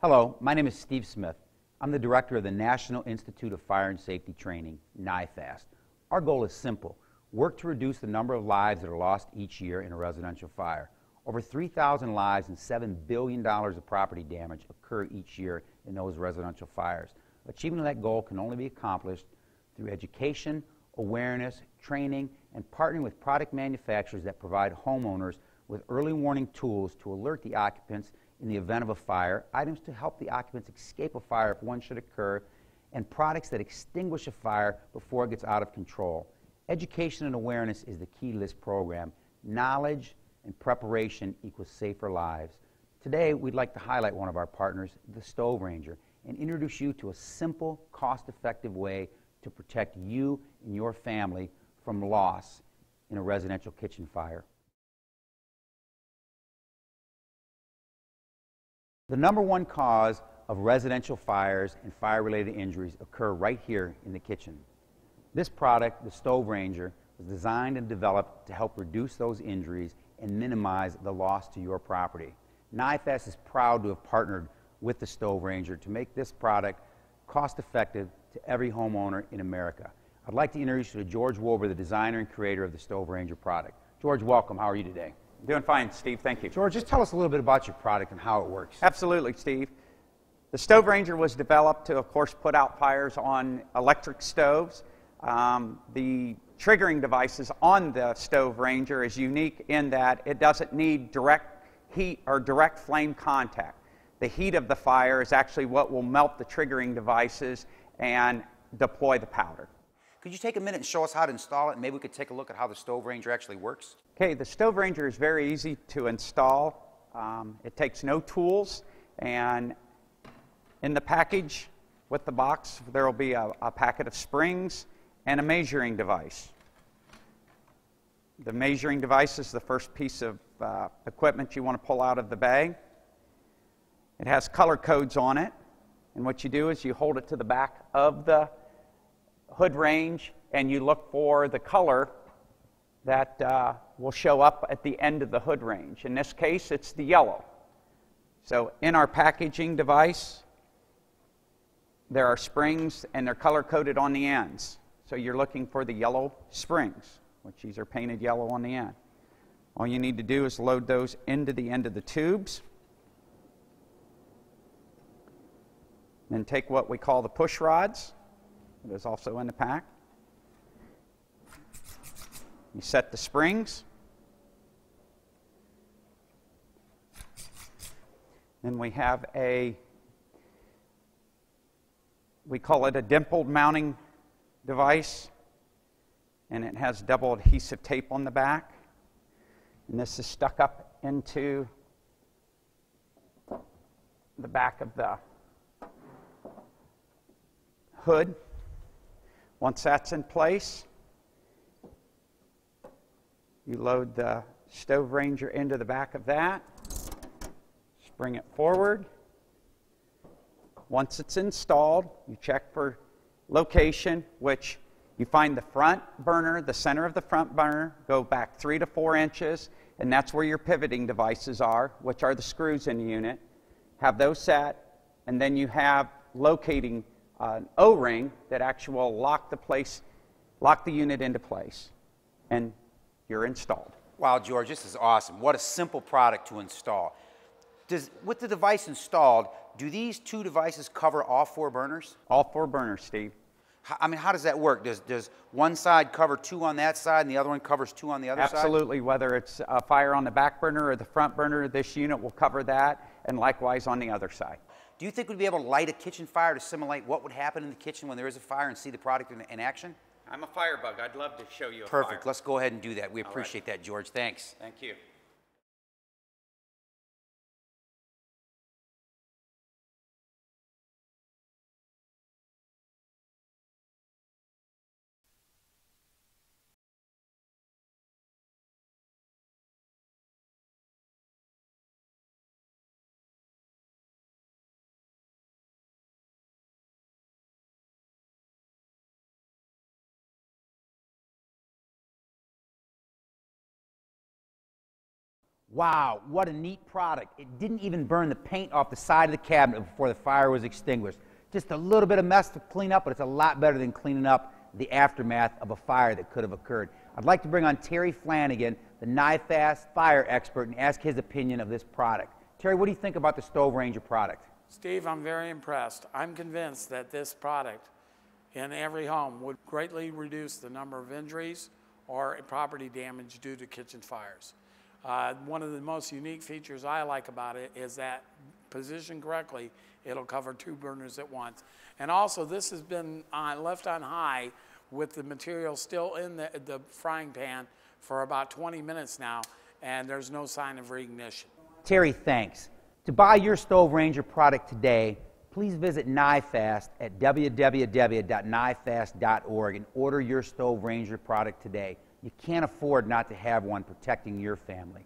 Hello, my name is Steve Smith. I'm the director of the National Institute of Fire and Safety Training, NIFAST. Our goal is simple: work to reduce the number of lives that are lost each year in a residential fire. Over 3,000 lives and $7 billion of property damage occur each year in those residential fires. Achieving that goal can only be accomplished through education, awareness, training, and partnering with product manufacturers that provide homeowners with early warning tools to alert the occupants in the event of a fire, items to help the occupants escape a fire if one should occur, and products that extinguish a fire before it gets out of control. Education and awareness is the key to this program. Knowledge and preparation equals safer lives. Today, we'd like to highlight one of our partners, the StoveRanger, and introduce you to a simple, cost-effective way to protect you and your family from loss in a residential kitchen fire. The number one cause of residential fires and fire-related injuries occur right here in the kitchen. This product, the StoveRanger, was designed and developed to help reduce those injuries and minimize the loss to your property. NIFAST is proud to have partnered with the StoveRanger to make this product cost-effective to every homeowner in America. I'd like to introduce you to George Wolver, the designer and creator of the StoveRanger product. George, welcome. How are you today? Doing fine, Steve. Thank you. George, just tell us a little bit about your product and how it works. Absolutely, Steve. The StoveRanger was developed to, of course, put out fires on electric stoves. The triggering devices on the StoveRanger is unique in that it doesn't need direct heat or direct flame contact. The heat of the fire is actually what will melt the triggering devices and deploy the powder. Could you take a minute and show us how to install it, and maybe we could take a look at how the StoveRanger actually works? Okay, the StoveRanger is very easy to install. It takes no tools, and in the package with the box there will be a packet of springs and a measuring device. The measuring device is the first piece of equipment you want to pull out of the bag. It has color codes on it, and what you do is you hold it to the back of the hood range and you look for the color that will show up at the end of the hood range. In this case, it's the yellow. So in our packaging device, there are springs and they're color-coded on the ends. So you're looking for the yellow springs, which these are painted yellow on the end. All you need to do is load those into the end of the tubes. Then take what we call the push rods. It is also in the pack. You set the springs. Then we have we call it a dimpled mounting device, and it has double adhesive tape on the back. And this is stuck up into the back of the hood. Once that's in place, you load the StoveRanger into the back of that, spring it forward. Once it's installed, you check for location, which you find the front burner, the center of the front burner, go back 3 to 4 inches, and that's where your pivoting devices are, which are the screws in the unit. Have those set, and then you have locating an O-ring that actually will lock the unit into place, and you're installed. Wow, George, this is awesome. What a simple product to install. With the device installed, do these two devices cover all 4 burners? All 4 burners, Steve. How does that work? Does one side cover 2 on that side and the other one covers 2 on the other side? Absolutely. Whether it's a fire on the back burner or the front burner, this unit will cover that, and likewise on the other side. Do you think we'd be able to light a kitchen fire to simulate what would happen in the kitchen when there is a fire and see the product in action? I'm a firebug. I'd love to show you a Perfect. fire. Let's go ahead and do that. We appreciate that, George. Thanks. Thank you. Wow, what a neat product. It didn't even burn the paint off the side of the cabinet before the fire was extinguished. Just a little bit of mess to clean up, but it's a lot better than cleaning up the aftermath of a fire that could have occurred. I'd like to bring on Terry Flanagan, the NIFAS fire expert, and ask his opinion of this product. Terry, what do you think about the StoveRanger product? Steve, I'm very impressed. I'm convinced that this product in every home would greatly reduce the number of injuries or property damage due to kitchen fires. One of the most unique features I like about it is that positioned correctly, it'll cover 2 burners at once. And also, this has been left on high with the material still in the frying pan for about 20 minutes now, and there's no sign of reignition. Terry, thanks. To buy your StoveRanger product today, please visit NIFAST at www.nifast.org and order your StoveRanger product today. You can't afford not to have one protecting your family.